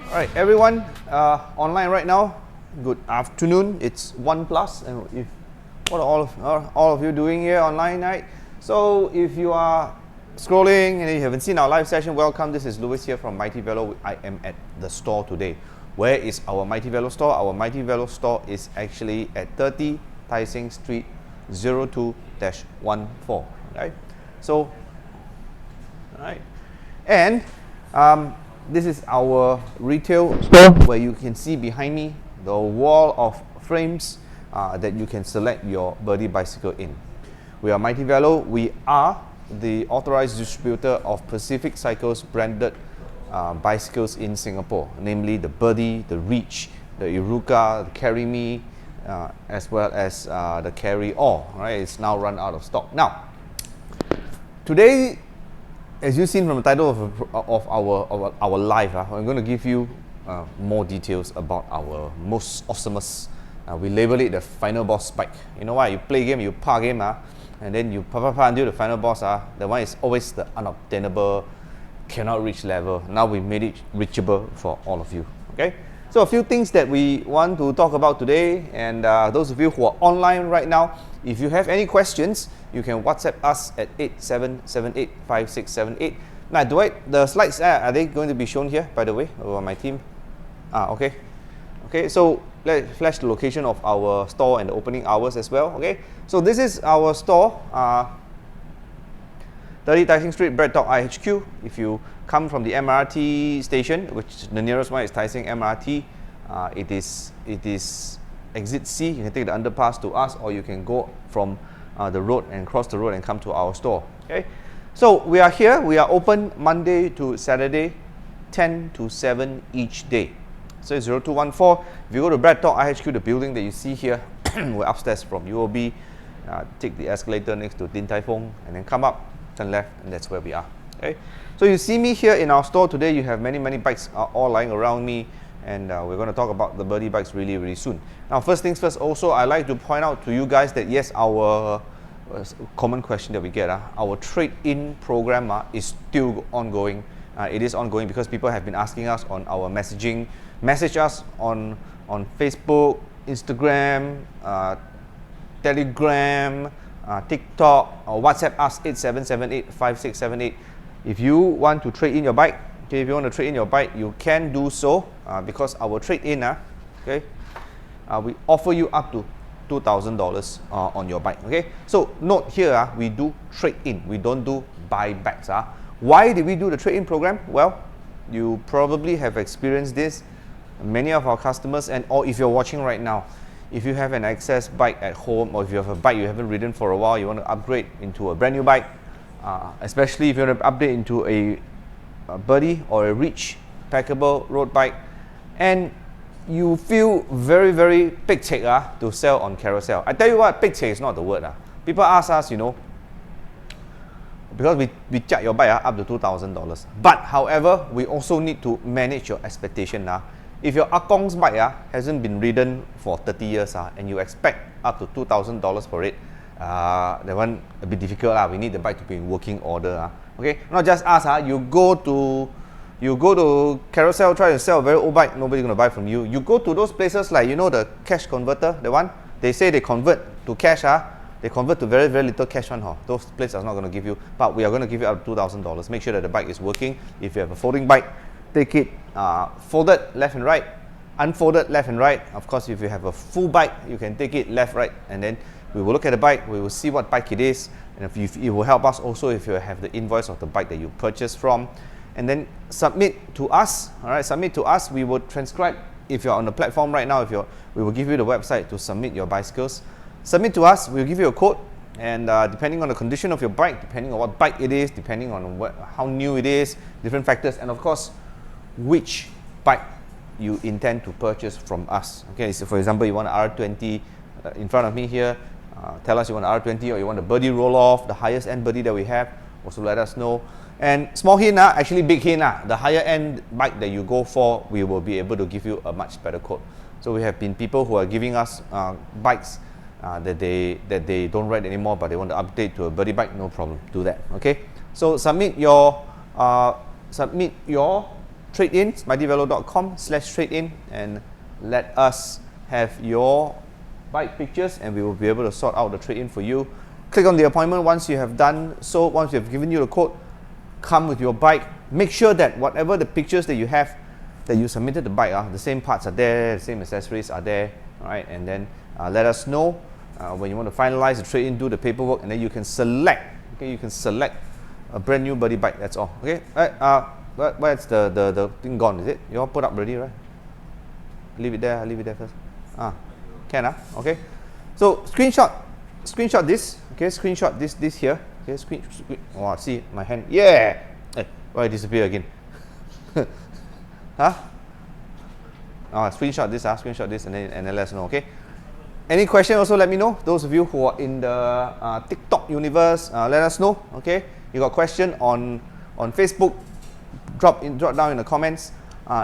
All right, everyone online right now, good afternoon. It's 1 plus, and what are all of you doing here online, right? So if you are scrolling and you haven't seen our live session, welcome. This is Louis here from Mighty Velo. I am at the store today. Where is our Mighty Velo store? Our Mighty Velo store is actually at 30 Tai Seng Street 02-14. Right? So, all right, and this is our retail store where you can see behind me the wall of frames that you can select your Birdy bicycle in. We are Mighty Velo. We are the authorized distributor of Pacific Cycles branded bicycles in Singapore, namely the Birdy, the Reach, the Iruka, the Carry Me, as well as the Carry All. Right? It's now run out of stock. Now, today, as you've seen from the title of our live, I'm going to give you more details about our most awesomest. We label it the final boss bike. You know why? You play game, you par game, and then you pa until the final boss. The one is always the unobtainable, cannot reach level. Now we made it reachable for all of you. Okay. So a few things that we want to talk about today, and those of you who are online right now, if you have any questions, you can WhatsApp us at 87785678. Now, the slides, are they going to be shown here, by the way, or my team? Okay. Okay, so let's flash the location of our store and the opening hours as well. Okay, so this is our store, 30 Tai Seng Street, Birdy IHQ. If you come from the MRT station, which the nearest one is Tai Seng MRT, it is exit C. You can take the underpass to us, or you can go from the road and cross the road and come to our store. Okay, so we are here. We are open Monday to Saturday, 10 to 7 each day. So it's 0214. If you go to Birdy IHQ, the building that you see here, we're upstairs from UOB. Take the escalator next to Din Tai Fung, and then come up, turn left, and that's where we are. Okay, so you see me here in our store today. You have many bikes all lying around me, and we're going to talk about the Birdy bikes really soon. Now, first things first, also I like to point out to you guys that yes, our common question that we get, our trade-in program is still ongoing. It is ongoing because people have been asking us on our messaging, message us on Facebook, Instagram, Telegram, TikTok, or WhatsApp us 87785678. If you want to trade in your bike, okay, if you want to trade in your bike, you can do so because our trade-in, okay, we offer you up to $2,000 on your bike. Okay, so note here, we do trade-in, we don't do buybacks. Why did we do the trade-in program? Well, you probably have experienced this. Many of our customers, or if you're watching right now, if you have an excess bike at home, or if you have a bike you haven't ridden for a while, you want to upgrade into a brand new bike, especially if you want to update into a Birdy or a Reach packable road bike, and you feel very big take to sell on Carousel. I tell you what, big take is not the word. People ask us, because we charge your bike up to $2,000. But however, we also need to manage your expectation. If your Akong's bike hasn't been ridden for 30 years and you expect up to $2,000 for it, that one a bit difficult. We need the bike to be in working order. Okay, not just us. You go to Carousel, try to sell a very old bike, nobody's gonna buy from you. You go to those places like the cash converter, the one they say they convert to cash. They convert to very little cash one. Those places are not going to give you, but we are going to give you up to $2,000. Make sure that the bike is working. If you have a folding bike, take it folded left and right, unfolded left and right. Of course, if you have a full bike, you can take it left, right, and then we will look at the bike. We will see what bike it is, and if it will help us also if you have the invoice of the bike that you purchased from, and then submit to us. All right, submit to us. We will transcribe. If you're on the platform right now, we will give you the website to submit your bicycles. Submit to us, we'll give you a quote, and depending on the condition of your bike, depending on what bike it is, depending on how new it is, different factors, and of course, which bike you intend to purchase from us. Okay, so for example, you want an R20 in front of me here, tell us you want an R20 or you want a Birdy roll-off, the highest end Birdy that we have, also let us know. And small hint, actually big hint, the higher end bike that you go for, we will be able to give you a much better quote. So we have been people who are giving us bikes that they don't ride anymore, but they want to update to a Birdy bike, no problem, do that. Okay, so submit your trade-in, smiteyvelo.com/trade-in, and let us have your bike pictures, and we will be able to sort out the trade-in for you. Click on the appointment. Once you have done so, once we have given you the code, come with your bike. Make sure that whatever the pictures that you have, that you submitted the bike, the same parts are there, the same accessories are there, all right? And then let us know when you want to finalize the trade-in, do the paperwork, and then you can select. Okay, you can select a brand new Birdy bike. That's all. Okay. Where's the thing gone? Is it? You all put up already, right? Leave it there. Leave it there first. Can okay. So screenshot this. Okay, screenshot this here. Okay, oh, see my hand. Yeah. Hey, why it disappear again? Screenshot this, and then let us know. Okay. Any question also let me know. Those of you who are in the TikTok universe, let us know. Okay. You got question on Facebook? Drop down in the comments.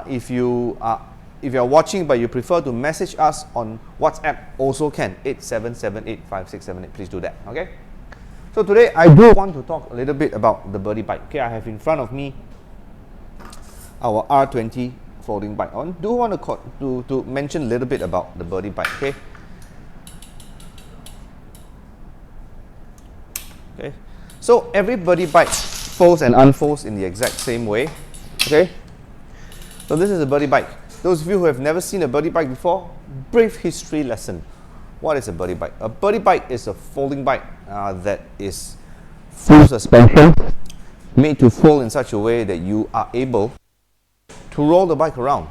If you are watching but you prefer to message us on WhatsApp, also can. 87785678. Please do that. Okay. So today I do want to talk a little bit about the Birdy bike. Okay, I have in front of me our R20 folding bike. I do want to mention a little bit about the Birdy bike. Okay. Okay. So every Birdy bike folds and unfolds in the exact same way. Okay. So this is a Birdy bike. Those of you who have never seen a Birdy bike before, brief history lesson. What is a Birdy bike? A Birdy bike is a folding bike that is full suspension, made to fold in such a way that you are able to roll the bike around.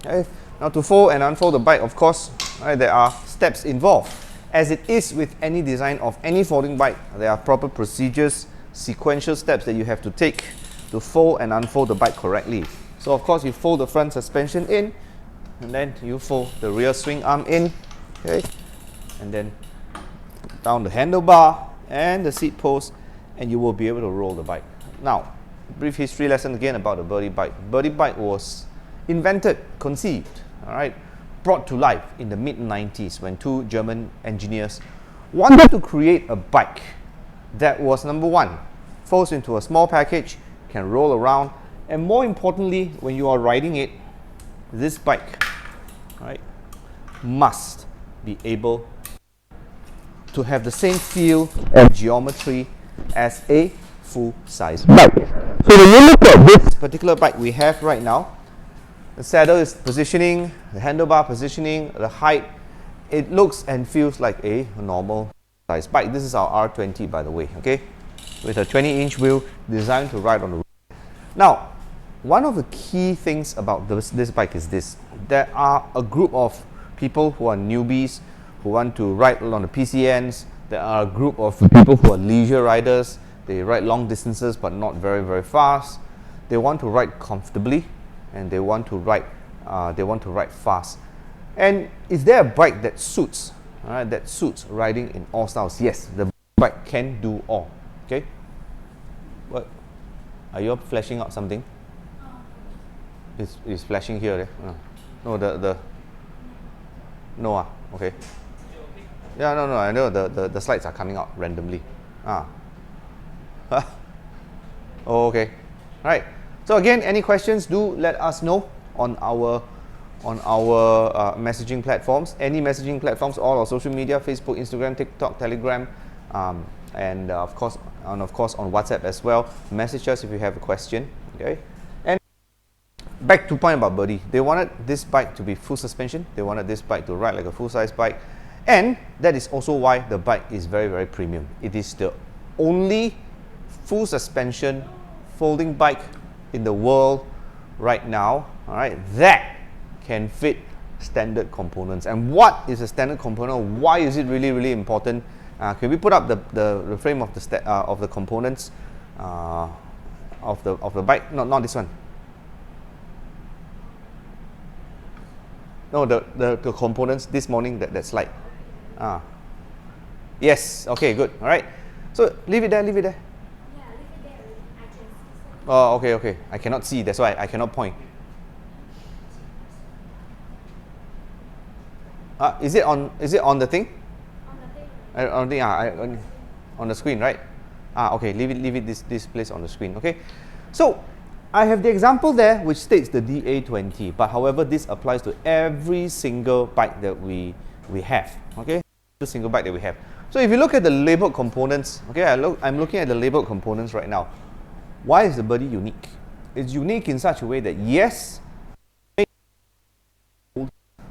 Okay? Now to fold and unfold the bike, of course, there are steps involved. As it is with any design of any folding bike, there are proper procedures, sequential steps that you have to take to fold and unfold the bike correctly. So of course you fold the front suspension in, and then you fold the rear swing arm in, okay, and then down the handlebar and the seat post, and you will be able to roll the bike. Now, brief history lesson again about the Birdy bike. Birdy bike was invented, conceived, all right, brought to life in the mid-90s when two German engineers wanted to create a bike that was, number one, folds into a small package, can roll around, and more importantly, when you are riding it, this bike, right, must be able to have the same feel and geometry as a full-size bike. So when you look at this particular bike we have right now, the saddle is positioning, the handlebar positioning, the height, it looks and feels like a normal size bike. This is our R20, by the way, okay, with a 20-inch wheel designed to ride on the road. Now, one of the key things about this bike is this. There are a group of people who are newbies who want to ride on the PCNs. There are a group of people who are leisure riders. They ride long distances but not very, very fast. They want to ride comfortably, and they want to ride fast. And is there a bike that suits, that suits riding in all styles? Yes, the bike can do all. Okay. What? Are you flashing out something? It's flashing here. No, no. Okay. Yeah, no. I know the slides are coming out randomly. Oh, okay. All right. So again, any questions? Do let us know on our messaging platforms. Any messaging platforms, all our social media: Facebook, Instagram, TikTok, Telegram, and of course on WhatsApp as well. Message us if you have a question. Okay. And back to point about Birdy. They wanted this bike to be full suspension. They wanted this bike to ride like a full-size bike. And that is also why the bike is very, very premium. It is the only full suspension folding bike in the world right now, all right, that can fit standard components. And what is a standard component? Why is it really, really important? Can we put up the frame of the components of the bike? No, not this one. No, the components this morning, that slide. Yes, okay, good. All right. So leave it there. Yeah, leave it there. Oh, okay. I cannot see, that's why I cannot point. Is it on the thing? On the thing. On the screen, right? Okay, leave it this place on the screen. Okay. So I have the example there which states the DA20, but however this applies to every single bike that we have, okay? Every single bike that we have. So if you look at the labeled components, okay, I'm looking at the labeled components right now. Why is the Birdy unique? It's unique in such a way that yes,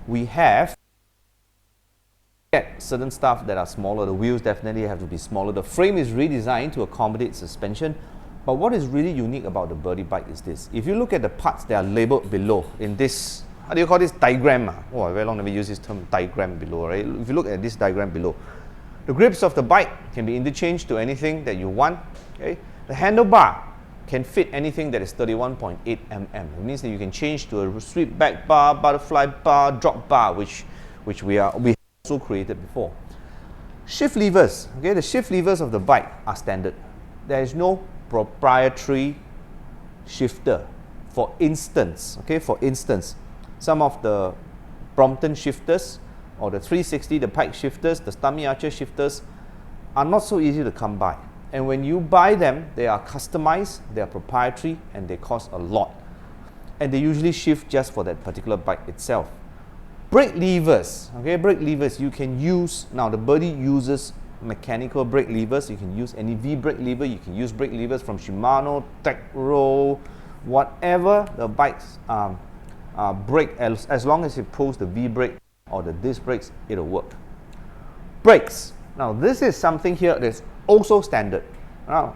we have certain stuff that are smaller. The wheels definitely have to be smaller. The frame is redesigned to accommodate suspension. But what is really unique about the Birdy bike is this. If you look at the parts that are labeled below in this, how do you call this, diagram? Oh, I very long never used this term, diagram below, right? If you look at this diagram below, the grips of the bike can be interchanged to anything that you want. Okay? The handlebar can fit anything that is 31.8 mm. It means that you can change to a sweep back bar, butterfly bar, drop bar, which we have also created before. Shift levers, okay, the shift levers of the bike are standard. There is no proprietary shifter. For instance, okay, some of the Brompton shifters or the 360, the pike shifters, the Stummy Archer shifters are not so easy to come by. And when you buy them, they are customized, they are proprietary, and they cost a lot. And they usually shift just for that particular bike itself. Brake levers, okay, brake levers you can use. Now the Birdy uses mechanical brake levers. You can use any V brake lever. You can use brake levers from Shimano, Tecro, whatever the bike's brake, as long as it pulls the V brake or the disc brakes, it'll work. Brakes. Now this is something here that's also standard. Now,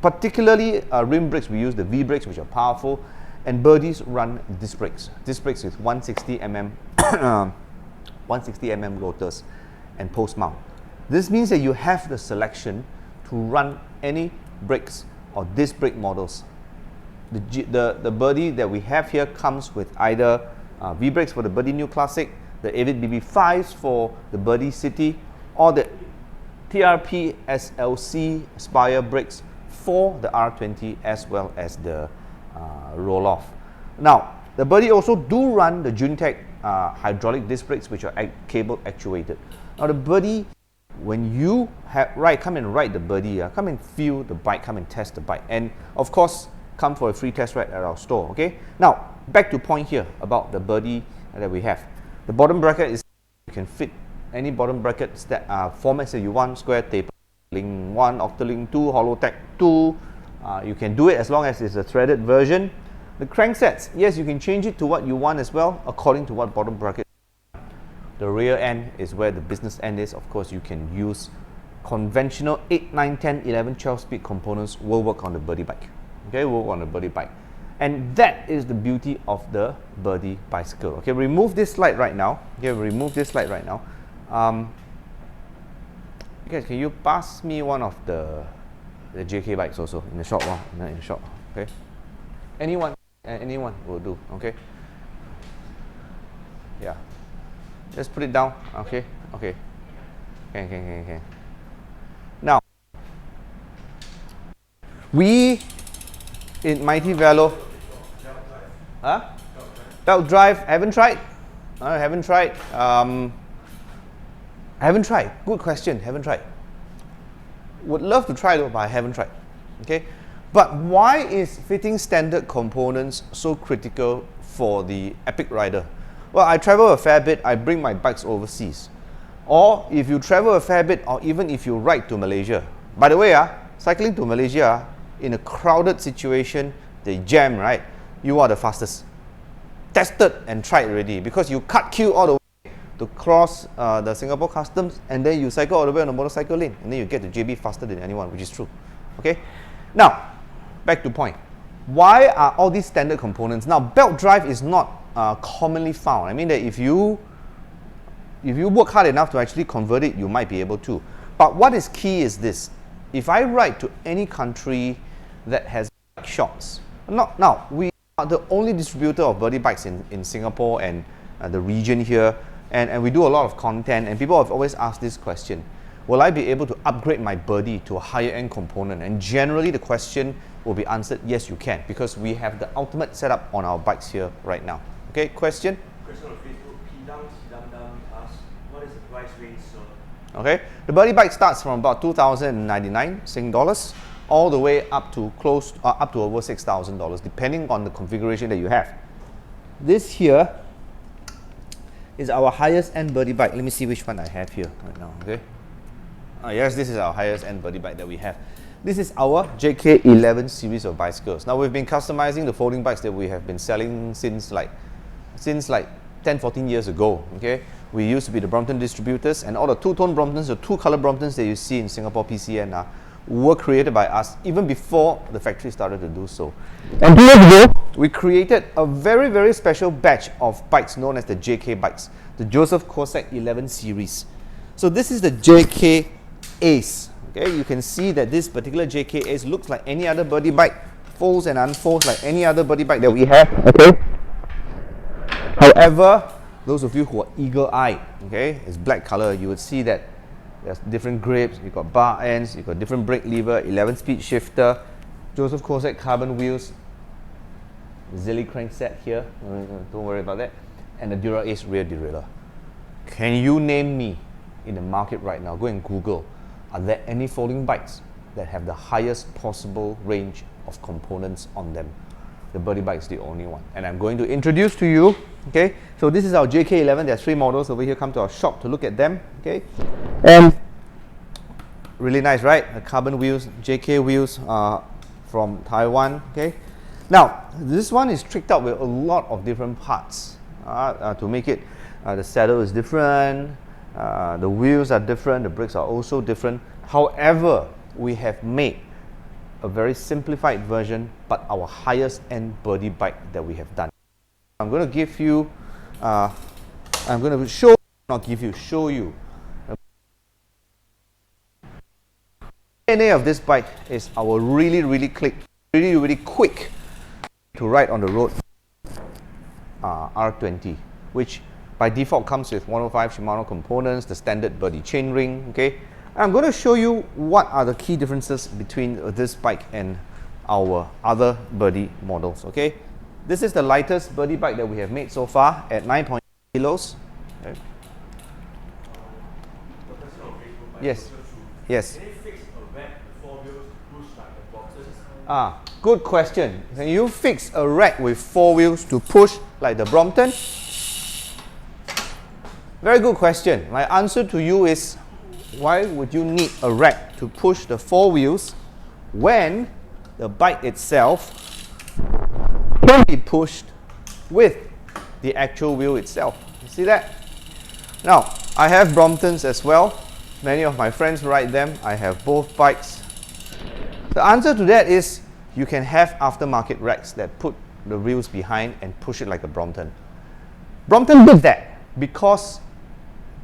particularly rim brakes, we use the V brakes, which are powerful, and Birdy's run disc brakes with 160 mm 160 mm rotors and post mount. This means that you have the selection to run any brakes or disc brake models. The Birdy that we have here comes with either V brakes for the Birdy New Classic, the Avid BB5s for the Birdy City, or the TRP SLC Spire brakes for the R20 as well as the roll-off. Now, the Birdy also do run the Juntech hydraulic disc brakes, which are cable actuated. Now the Birdy, when you come and ride the Birdy, come and feel the bike, come and test the bike, and of course come for a free test ride at our store. Okay, now back to point here about the Birdy that we have. The bottom bracket is, you can fit any bottom bracket formats that you want: square, taper, link 1, octalink 2, holotech 2. You can do it as long as it's a threaded version. The cranksets, yes, you can change it to what you want as well, according to what bottom bracket. The rear end is where the business end is. Of course, you can use conventional 8, 9, 10, 11, 12 speed components will work on the Birdy bike. Okay, will work on the Birdy bike. And that is the beauty of the Birdy bicycle. Okay, remove this slide right now. Okay, remove this slide right now. Okay, can you pass me one of the JK bikes also in the shop while? In the shop, okay? Anyone will do, okay? Yeah. Just put it down, okay? Okay. Okay. Now, we in Mighty Velo, belt drive, haven't tried. Haven't tried. Good question. Haven't tried. Would love to try though, but I haven't tried. Okay. But why is fitting standard components so critical for the epic rider? Well, I travel a fair bit. I bring my bikes overseas. Or if you travel a fair bit, or even if you ride to Malaysia. By the way, cycling to Malaysia in a crowded situation, they jam, right? You are the fastest. Tested and tried already, because you cut queue all the way to cross the Singapore customs, and then you cycle all the way on the motorcycle lane, and then you get to JB faster than anyone, which is true. Okay. Now, back to point. Why are all these standard components? Now, belt drive is not commonly found. I mean that if you work hard enough to actually convert it, you might be able to. But what is key is this: if I ride to any country that has bike shops, now we are the only distributor of Birdy bikes in Singapore and the region here, and we do a lot of content, and people have always asked this question: will I be able to upgrade my Birdy to a higher end component? And generally the question will be answered, yes, you can, because we have the ultimate setup on our bikes here right now. Okay, question? Question on Facebook, Pidam asks, what is the price range, sir? Okay, the Birdy bike starts from about 2,099 Sing dollars. all the way up to up to over $6,000, depending on the configuration that you have. This here is our highest end Birdy bike. Let me see which one I have here right now. Okay. Yes, this is our highest end Birdy bike that we have. This is our JK11 series of bicycles. Now we've been customizing the folding bikes that we have been selling since like 10-14 years ago. Okay, we used to be the Brompton distributors, and all the two-tone Bromptons, the two-color Bromptons that you see in Singapore PCN were created by us even before the factory started to do so. And 2 years ago, we created a very, very special batch of bikes known as the JK bikes, the Joseph Kosek 11 series. So this is the JK Ace. Okay, you can see that this particular JK Ace looks like any other Birdy bike, folds and unfolds like any other Birdy bike that we have. Okay. However, those of you who are eagle-eyed, okay, it's black color, you would see that there's different grips, you've got bar ends, you've got different brake lever, 11-speed shifter, Joseph Kosek carbon wheels, Zilly crankset here, don't worry about that, and the Dura-Ace rear derailleur. Can you name me in the market right now? Go and Google, are there any folding bikes that have the highest possible range of components on them? The Birdy bike is the only one, and I'm going to introduce to you. Okay, so this is our JK11. There's 3 models over here. Come to our shop to look at them. Okay, and really nice, right? The carbon wheels, JK wheels from Taiwan. Okay, now this one is tricked out with a lot of different parts to make it. The saddle is different, the wheels are different, the brakes are also different. However, we have made a very simplified version, but our highest end Birdy bike that we have done. I'm going to give you, I'm going to show, not give you, show you. The DNA of this bike is our really quick to ride on the road R20, which by default comes with 105 Shimano components, the standard Birdy chainring. Okay, I'm going to show you what are the key differences between this bike and our other Birdy models. Okay, this is the lightest Birdy bike that we have made so far at 9.8 kilos. Okay. Yes. Yes. Can you fix a rack with 4 wheels to push like the boxes? Good question. Can you fix a rack with 4 wheels to push like the Brompton? Very good question. My answer to you is, why would you need a rack to push the 4 wheels when the bike itself can be pushed with the actual wheel itself? You see that? Now, I have Bromptons as well. Many of my friends ride them. I have both bikes. The answer to that is, you can have aftermarket racks that put the wheels behind and push it like a Brompton. Brompton did that because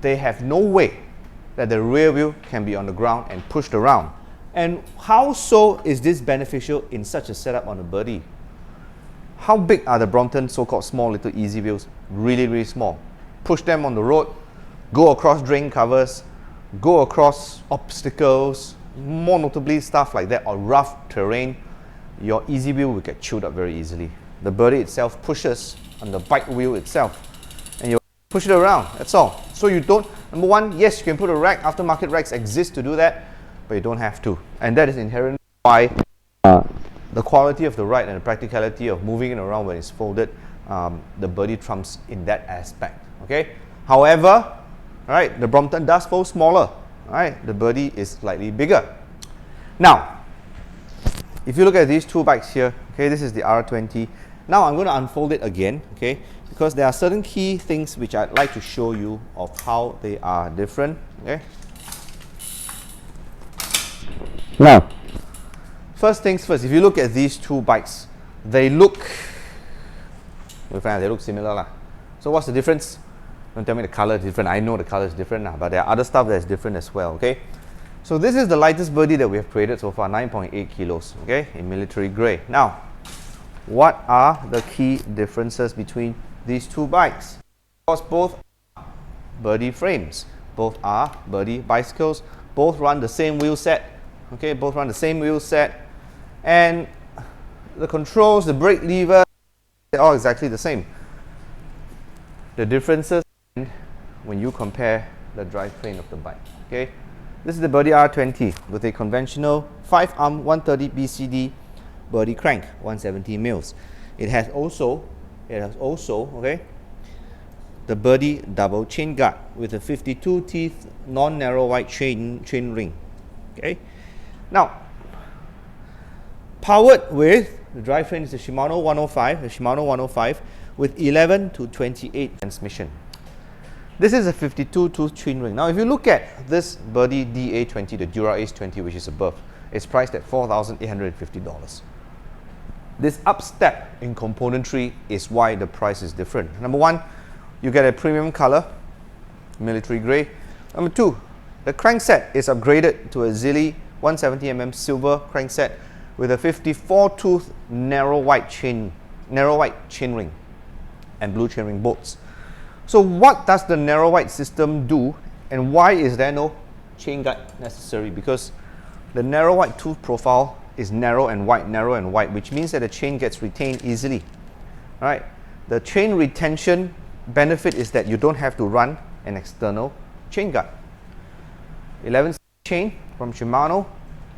they have no way that the rear wheel can be on the ground and pushed around. And how so is this beneficial in such a setup on a Birdy? How big are the Brompton so-called small little easy wheels? Really small. Push them on the road, go across drain covers, go across obstacles, more notably stuff like that, or rough terrain, your easy wheel will get chewed up very easily. The Birdy itself pushes on the bike wheel itself, and you push it around, that's all. So you don't, number one, yes, you can put a rack, aftermarket racks exist to do that, but you don't have to. And that is inherently why the quality of the ride and the practicality of moving it around when it's folded, the Birdy trumps in that aspect. Okay. However, right, the Brompton does fold smaller. Right, the Birdy is slightly bigger. Now, if you look at these 2 bikes here, okay, this is the R20. Now I'm going to unfold it again, okay, because there are certain key things which I'd like to show you of how they are different. Okay. Now, first things first, if you look at these 2 bikes, they look similar. So what's the difference? Don't tell me the color is different. I know the color is different, but there are other stuff that's different as well. Okay. So this is the lightest Birdy that we have created so far, 9.8 kilos, okay, in military grey. Now, what are the key differences between these 2 bikes? Of course, both are Birdy frames, both are Birdy bicycles, both run the same wheel set, okay, both run the same wheel set, and the controls, the brake lever, they're all exactly the same. The differences when you compare the drivetrain of the bike, okay. This is the Birdy R20 with a conventional 5-arm 130 BCD Birdy crank, 170 mils. It has also, okay, the Birdy double chain guard with a 52 teeth non-narrow white chain ring. Okay. Now, powered with the drivetrain is a Shimano 105, with 11 to 28 transmission. This is a 52 tooth chain ring. Now, if you look at this Birdy DA20, the Dura-Ace 20, which is above, it's priced at $4,850. This upstep in componentry is why the price is different. Number one, you get a premium color, military grey. Number two, the crankset is upgraded to a Zilli 170mm silver crankset with a 54 tooth narrow white chain ring and blue chainring bolts. So what does the narrow white system do, and why is there no chain guard necessary? Because the narrow white tooth profile is narrow and white, which means that the chain gets retained easily. All right. The chain retention benefit is that you don't have to run an external chain guard. 11 chain from Shimano.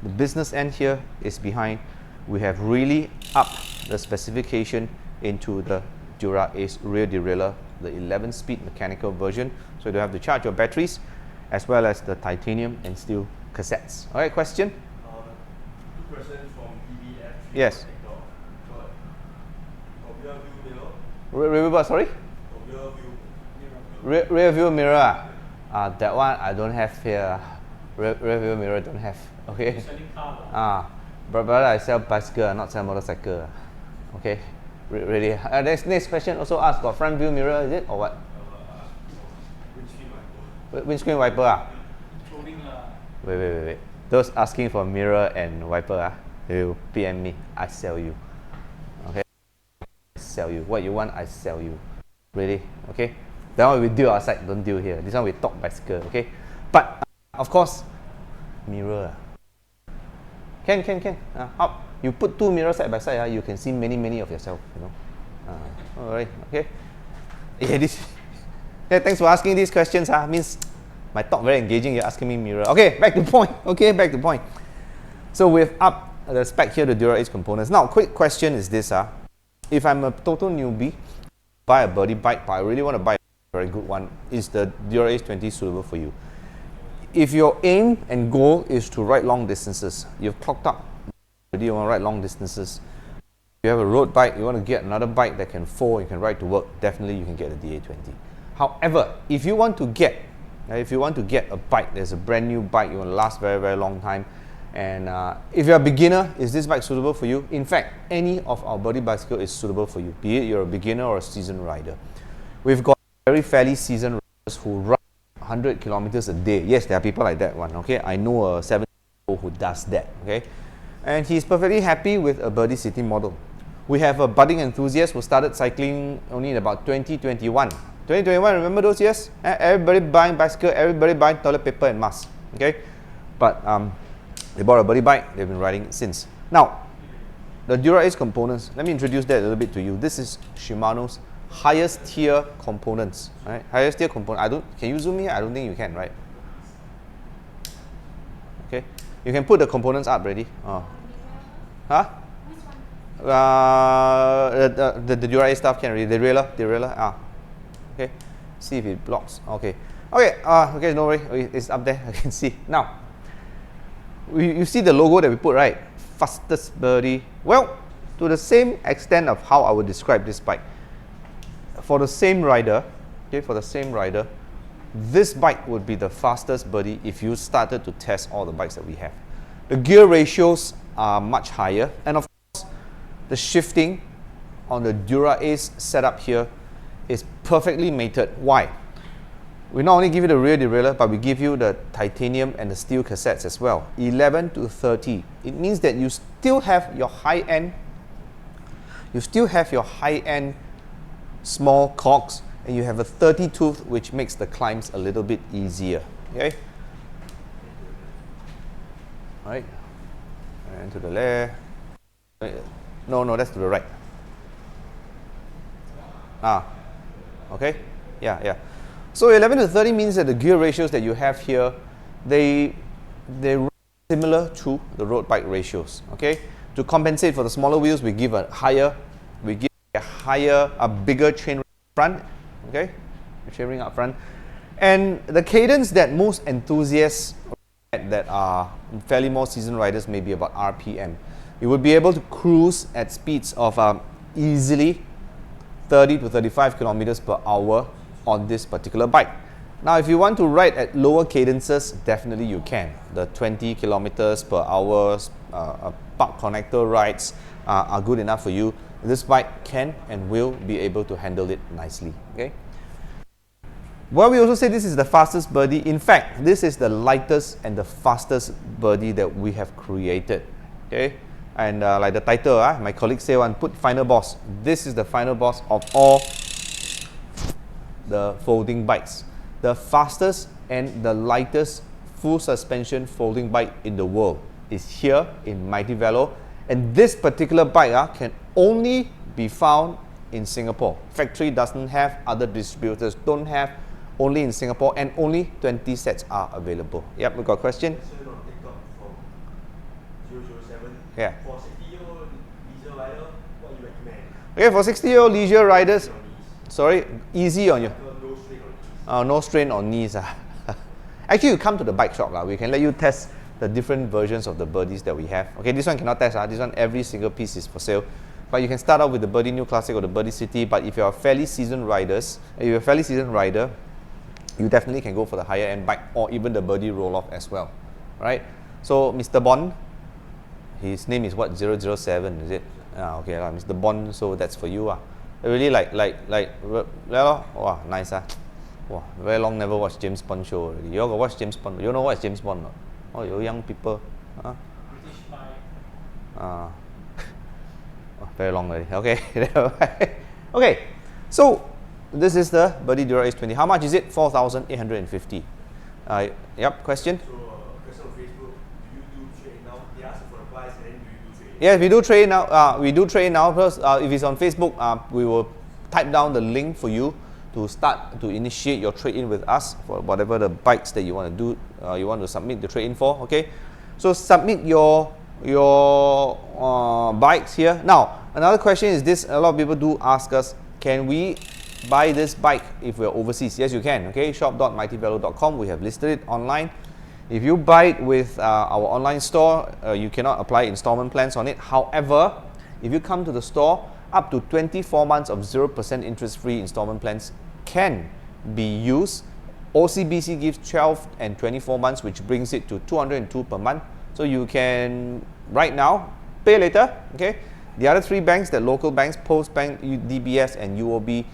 The business end here is behind. We have really upped the specification into the Dura-Ace rear derailleur, the 11-speed mechanical version, so you don't have to charge your batteries, as well as the titanium and steel cassettes. All right, question? Two questions from BBF. Yes. Rear view, Sorry? rear view. Rear view mirror. That one I don't have here. Rear view mirror don't have. Okay. Brother, I sell bicycle, not sell motorcycle. Okay. Really. Next question also asked, got front view mirror, is it or what? Windscreen wiper. Wait. Those asking for mirror and wiper, they will PM me. I sell you. Okay. I sell you. What you want, I sell you. Really? Okay. That one we deal outside, don't deal here. This one we talk bicycle. Okay. But of course, mirror. Can. Up. You put two mirrors side by side, you can see many of yourself. You know. All right. Okay. Yeah. Thanks for asking these questions. Means my talk very engaging. You're asking me mirror. Okay. Back to point. Back to point. So we've upped the spec here, the Dura-Ace components. Now, quick question is this. If I'm a total newbie, buy a Birdy bike, but I really want to buy a very good one, is the Dura-Ace 20 suitable for you? If your aim and goal is to ride long distances, you've clocked up, you want to ride long distances, you have a road bike, you want to get another bike that can fold, you can ride to work, definitely you can get the DA20. However, if you want to get a bike, there's a brand new bike, you want to last very long time, and if you're a beginner, is this bike suitable for you? In fact, any of our Birdy bicycle is suitable for you, be it you're a beginner or a seasoned rider. We've got very fairly seasoned riders who ride 100 kilometers a day. Yes, there are people like that one. Okay, I know a 7-year-old who does that. Okay, and he's perfectly happy with a Birdy City model. We have a budding enthusiast who started cycling only in about 2021. 2021, remember those years? Everybody buying bicycle, everybody buying toilet paper and mask. Okay, but they bought a Birdy bike. They've been riding it since. Now, the Dura-Ace components. Let me introduce that a little bit to you. This is Shimano's highest tier components, right? Highest tier component. Can you zoom here? I don't think you can, right? Okay. You can put the components up ready. Huh? The Dura-Ace stuff can read. The derailleur. Okay. See if it blocks. Okay. Okay, no worry. It's up there. I can see. Now, you see the logo that we put, right? Fastest Birdy. Well, to the same extent of how I would describe this bike. For the same rider, this bike would be the fastest Birdy if you started to test all the bikes that we have. The gear ratios are much higher, and of course, the shifting on the Dura-Ace setup here is perfectly mated. Why? We not only give you the rear derailleur, but we give you the titanium and the steel cassettes as well. 11 to 30. It means that you still have your high-end small cogs, and you have a 30 tooth, which makes the climbs a little bit easier. Okay. All right. And to the left. No, that's to the right. Okay. Yeah. So 11 to 30 means that the gear ratios that you have here, they they run similar to the road bike ratios. Okay, to compensate for the smaller wheels, we give a bigger chain front. Okay, chainring up front, and the cadence that most enthusiasts that are fairly more seasoned riders may be about RPM. You would be able to cruise at speeds of easily 30 to 35 kilometers per hour on this particular bike. Now, if you want to ride at lower cadences, definitely you can. The 20 kilometers per hour park connector rides are good enough for you. This bike can and will be able to handle it nicely. Okay. Well, we also say this is the fastest Birdy. In fact, this is the lightest and the fastest Birdy that we have created. Okay. And like the title, my colleague say one, put final boss. This is the final boss of all the folding bikes. The fastest and the lightest full suspension folding bike in the world is here in Mighty Velo. And this particular bike can only be found in Singapore. Factory doesn't have, other distributors don't have, only in Singapore, and only 20 sets are available. Yep, we got a question? Yeah. For 60-year-old leisure rider, what do you recommend? Okay, for 60-year-old leisure riders, sorry, easy on you. No strain on knees. No strain on knees. Actually, you come to the bike shop. We can let you test the different versions of the Birdies that we have. Okay, this one cannot test. This one, every single piece is for sale. But you can start out with the Birdy New Classic or the Birdy City. But if you're a fairly seasoned rider, you definitely can go for the higher end bike or even the Birdy Roll-Off as well. Right? So, Mr. Bond, his name is what, 007, is it? Okay, Mr. Bond, so that's for you. Really wow, nice. Wow, very long never watched James Bond show already. You all got watch James Bond? You know what is James Bond? Oh, you young people. British spy. Oh, very long already. Okay. Okay, so this is the Birdy Dura-Ace 20. How much is it? 4,850. Yep, question? So, question on Facebook, do you do trade now? They ask for the price and then do you do trade? Yes, we do trade now. We do trade now. First, if it's on Facebook, we will type down the link for you to start to initiate your trade-in with us for whatever the bikes that you want to do. You want to submit the trade-in for. Okay, so submit your bikes here. Now, another question is this: a lot of people do ask us, can we buy this bike if we're overseas? Yes, you can. Okay, shop.mightyvelo.com. We have listed it online. If you buy it with our online store, you cannot apply installment plans on it. However, if you come to the store, up to 24 months of 0% interest-free installment plans can be used. OCBC gives 12 and 24 months, which brings it to 202 per month. So you can, right now, pay later. Okay. The other three banks, the local banks, Post Bank, DBS, and UOB,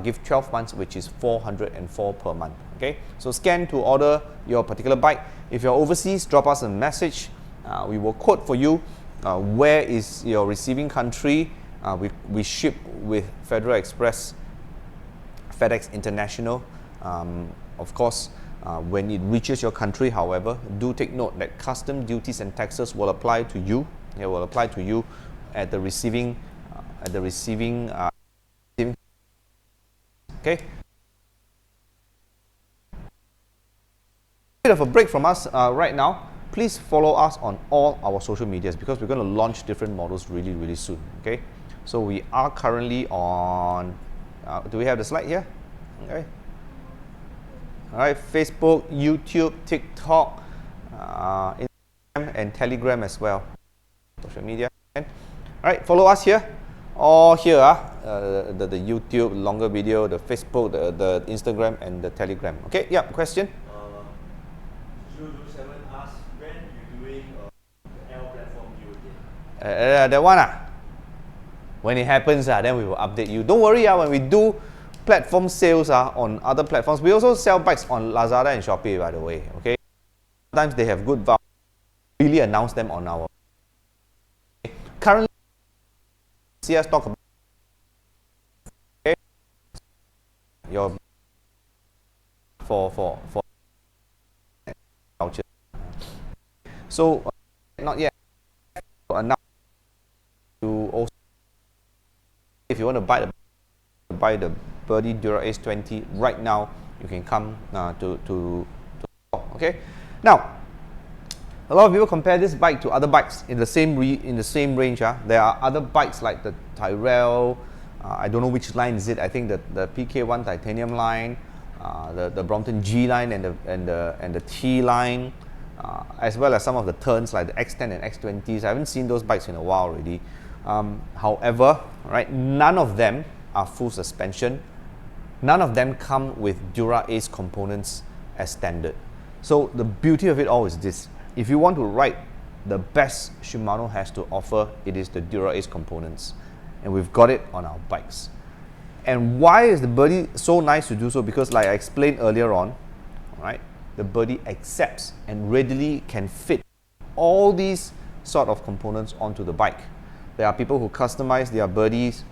give 12 months, which is 404 per month. Okay. So scan to order your particular bike. If you're overseas, drop us a message. We will quote for you where is your receiving country. We ship with Federal Express, FedEx International. Of course, when it reaches your country, however, do take note that custom duties and taxes will apply to you. They will apply to you at the receiving, okay. Bit of a break from us right now. Please follow us on all our social medias because we're going to launch different models really, really soon. Okay. So we are currently on, do we have the slide here? Okay. All right, Facebook, YouTube, TikTok, Instagram, and Telegram as well. Social media. All right, follow us here. All here, the YouTube, longer video, the Facebook, the Instagram, and the Telegram. Okay, yeah, question? 007 asks, when you doing the L platform deal again? That one, when it happens, then we will update you. Don't worry, when we do platform sales on other platforms, we also sell bikes on Lazada and Shopee, by the way. Okay, sometimes they have good value. Really announce them on our. Okay. Currently, see us talk about your for voucher. So not yet. Announce you also. If you want to buy the Birdy Dura-Ace 20 right now, you can come to okay. Now, A lot of people compare this bike to other bikes in the same range. There are other bikes like the Tyrrell, I don't know which line is it. I think the PK1 titanium line, the Brompton G line and the T line, as well as some of the turns like the X10 and X20s. I haven't seen those bikes in a while already. However, right, none of them are full suspension. None of them come with Dura-Ace components as standard. So the beauty of it all is this: if you want to ride the best Shimano has to offer, it is the Dura-Ace components, and we've got it on our bikes. And why is the Birdy so nice to do so? Because like I explained earlier on, right, the Birdy accepts and readily can fit all these sort of components onto the bike. There are people who customize their Birdies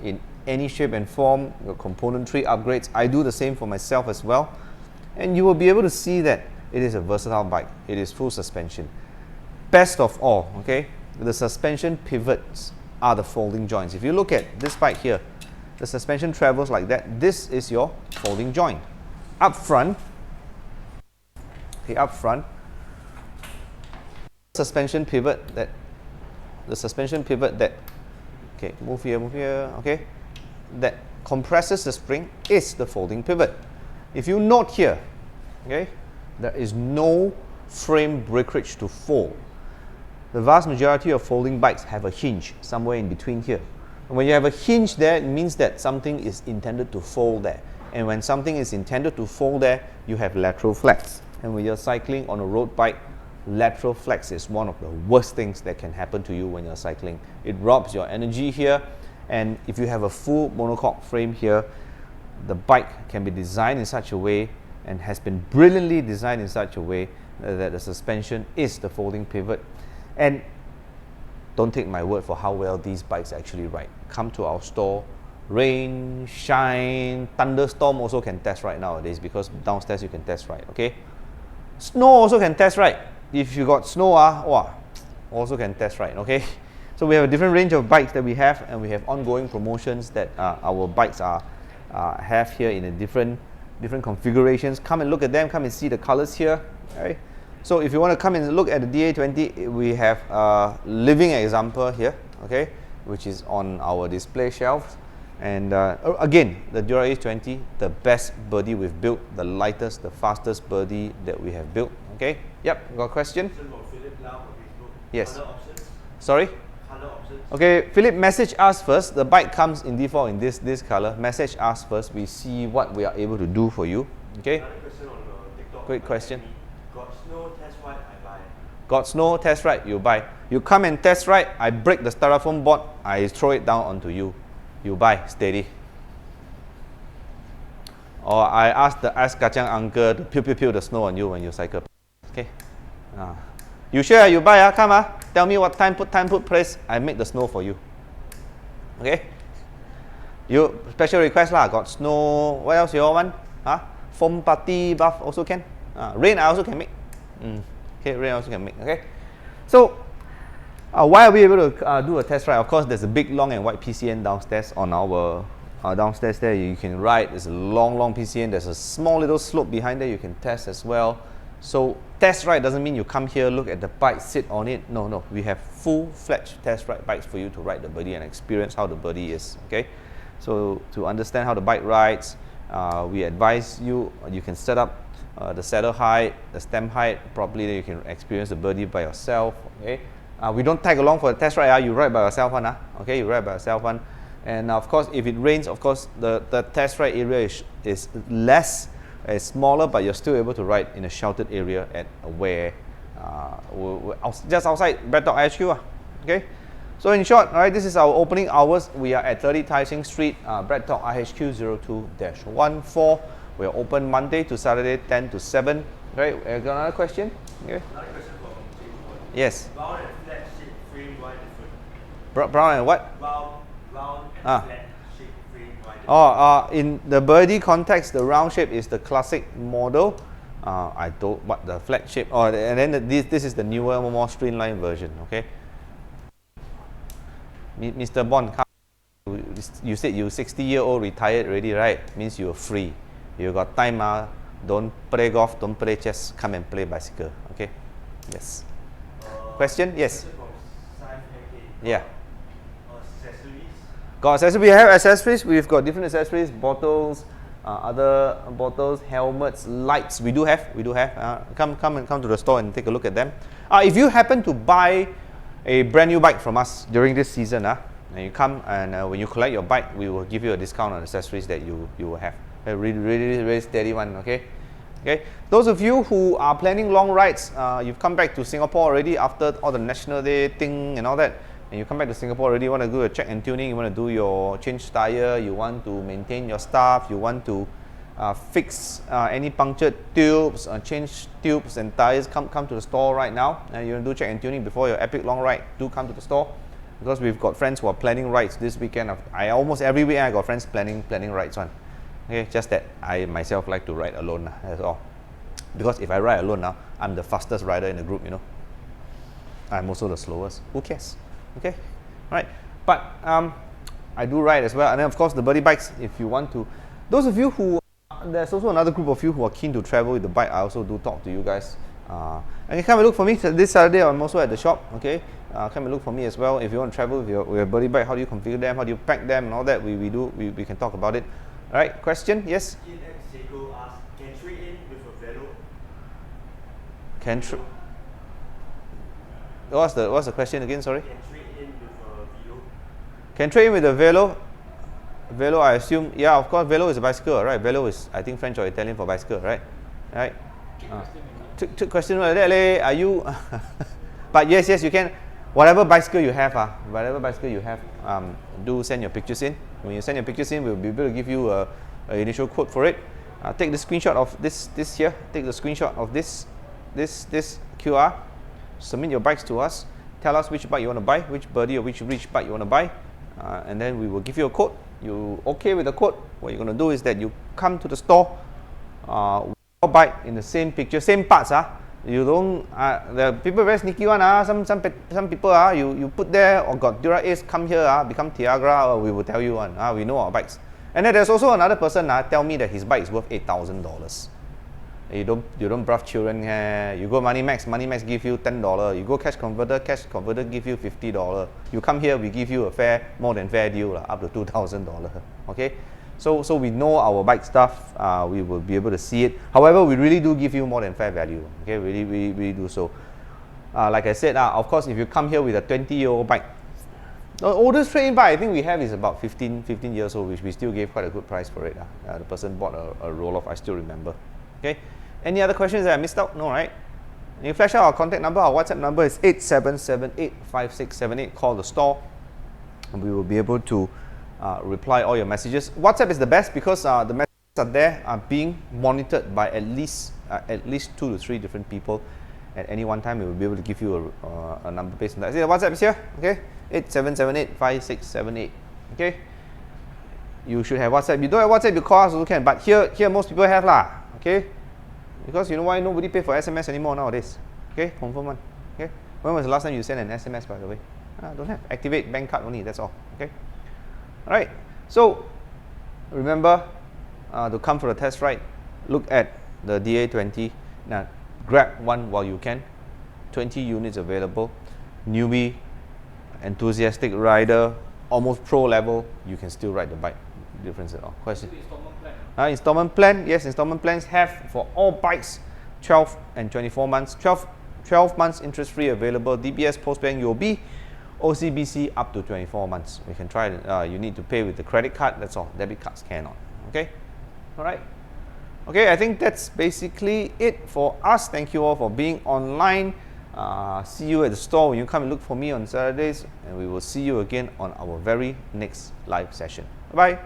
in any shape and form, componentry upgrades. I do the same for myself as well. And you will be able to see that it is a versatile bike. It is full suspension. Best of all, okay, the suspension pivots are the folding joints. If you look at this bike here, the suspension travels like that. This is your folding joint. Up front, okay, up front, suspension pivot that, okay, move here, okay, that compresses the spring is the folding pivot. If you note here, okay, there is no frame breakage to fold. The vast majority of folding bikes have a hinge somewhere in between here. And when you have a hinge there, it means that something is intended to fold there. And when something is intended to fold there, you have lateral flex. And when you're cycling on a road bike, lateral flex is one of the worst things that can happen to you when you're cycling. It robs your energy here, and if you have a full monocoque frame here, the bike can be designed in such a way and has been brilliantly designed in such a way that the suspension is the folding pivot. And don't take my word for how well these bikes actually ride. Come to our store. Rain, shine, thunderstorm also can test ride nowadays, because downstairs you can test ride, okay? Snow also can test ride. If you got snow, also can test ride, okay? So we have a different range of bikes that we have, and we have ongoing promotions that our bikes have here in a different configurations. Come and look at them, come and see the colors here, okay? So if you want to come and look at the DA20, we have a living example here, okay, which is on our display shelves. And again, the Dura-Ace 20, the best Birdy we've built, the lightest, the fastest Birdy that we have built. Okay. Yep. Got a question? Yes. Sorry. Okay, Philip, message us first. The bike comes in default in this color. Message us first. We see what we are able to do for you. Okay. Another question on TikTok. Great question. Got snow test ride, I buy. Got snow test ride, you buy. You come and test ride. I break the styrofoam board. I throw it down onto you. You buy, steady. Or I ask the ice kacang uncle to pew the snow on you when you cycle. Okay. You sure you buy? Come. Tell me what time, put place. I make the snow for you. Okay. You special request lah. Got snow. What else you all want? Foam party buff also can. Rain I also can make. Okay, rain also can make. Okay. So why are we able to do a test ride? Of course, there's a big long and wide PCN downstairs on our downstairs there. You can ride. There's a long PCN. There's a small little slope behind there. You can test as well. So test ride doesn't mean you come here, look at the bike, sit on it. No. We have full-fledged test ride bikes for you to ride the Birdy and experience how the Birdy is. Okay. So to understand how the bike rides, we advise you. You can set up the saddle height, the stem height properly. Then you can experience the Birdy by yourself. Okay. We don't tag along for the test ride. You ride by yourself one. Okay, you ride by yourself one. And of course, if it rains, of course, the test ride area is less, smaller, but you're still able to ride in a sheltered area at where just outside BreadTalk IHQ. Okay. So in short, all right, this is our opening hours. We are at 30 Tai Seng Street, BreadTalk IHQ 02-14. We are open Monday to Saturday 10 to 7. Okay. Got another question? Okay. Another question from James. Yes. Round and flat shape frame, why different? Brown and what? Round and flat shape frame, why different? In the Birdy context, the round shape is the classic model. But the flat shape, and then this is the newer, more streamlined version. Okay. Mr. Bond, you said you're 60-year-old, retired already, right? Means you're free. You got time, don't play golf, don't play chess, come and play bicycle. Okay. Yes. Question? Yes. From Sci Yeah. accessories. Got accessories. We have accessories. We've got different accessories, bottles, other bottles, helmets, lights. We do have. Come to the store and take a look at them. If you happen to buy a brand new bike from us during this season, and you come and when you collect your bike, we will give you a discount on accessories that you will have. A really steady one. Okay. Those of you who are planning long rides, you've come back to Singapore already after all the National Day thing and all that, and you come back to Singapore already, you want to do a check and tuning, you want to do your change tire, you want to maintain your stuff, you want to fix any punctured tubes, change tubes and tires, come to the store right now. And you want to do check and tuning before your epic long ride, do come to the store, because we've got friends who are planning rides this weekend. Almost every weekend I got friends planning rides on. Okay, just that I myself like to ride alone, that's all. Because if I ride alone now, I'm the fastest rider in the group, you know. I'm also the slowest. Who cares? Okay, right. But I do ride as well, and then of course the Birdy bikes. If you want to, those of you who, there's also another group of you who are keen to travel with the bike. I also do talk to you guys. And you come and look for me this Saturday. I'm also at the shop. Okay, come and look for me as well. If you want to travel with your Birdy bike, how do you configure them? How do you pack them and all that? We can talk about it. All right, question? Yes? Ian X Seiko asks, can trade in with a Velo? What's the question again? Sorry. Can trade in with a Velo? Can trade in with a Velo? Velo, I assume. Yeah, of course. Velo is a bicycle, right? Velo is, I think, French or Italian for bicycle, right? Right. Trick question like that, leh. Are you? But yes, you can. Whatever bicycle you have, do send your pictures in. When you send your pictures in, we'll be able to give you a initial quote for it. Take the screenshot of this here. Take the screenshot of this QR. Submit your bikes to us. Tell us which bike you want to buy, which Birdy or which Reach bike you want to buy, and then we will give you a quote. You okay with the quote? What you're going to do is that you come to the store, with your bike in the same picture, same parts. You don't. The people very sneaky one. Some people you put there or got Dura-Ace, come here become Tiagra. We will tell you one. We know our bikes. And then there's also another person tell me that his bike is worth $8,000. You don't bruff children. You go Money Max give you $10. You go Cash Converter give you $50. You come here, we give you a more than fair deal, up to $2,000. Okay. So we know our bike stuff, we will be able to see it. However, we really do give you more than fair value. Okay, really do so. Like I said, of course, if you come here with a 20-year-old bike, the oldest trade-in bike I think we have is about 15 years old, which we still gave quite a good price for it. The person bought a roll-off, I still remember. Okay, any other questions that I missed out? No, right? And you flash out our contact number. Our WhatsApp number is 87785678. Call the store, and we will be able to reply all your messages. WhatsApp is the best because the messages are there, are being monitored by at least 2 to 3 different people at any one time. We will be able to give you a number based on that. See, the WhatsApp is here. Okay, 87785678. Okay, you should have WhatsApp. You don't have WhatsApp, you call us also can. But here most people have lah. Okay, because you know why nobody pay for SMS anymore nowadays. Okay, confirm one. Okay, when was the last time you sent an SMS, by the way? Don't have. Activate bank card only. That's all. Okay. All right, so remember to come for the test ride. Look at the DA20. Now, grab one while you can. 20 units available. Newbie, enthusiastic rider, almost pro level, you can still ride the bike. Difference at all. Question? Installment plan. Installment plan. Yes, installment plans have for all bikes 12 and 24 months. 12 months interest-free available. DBS Postbank UOB. OCBC up to 24 months. We can try it. You need to pay with the credit card. That's all. Debit cards cannot. Okay. All right. Okay. I think that's basically it for us. Thank you all for being online. See you at the store when you come and look for me on Saturdays, and we will see you again on our very next live session. Bye bye.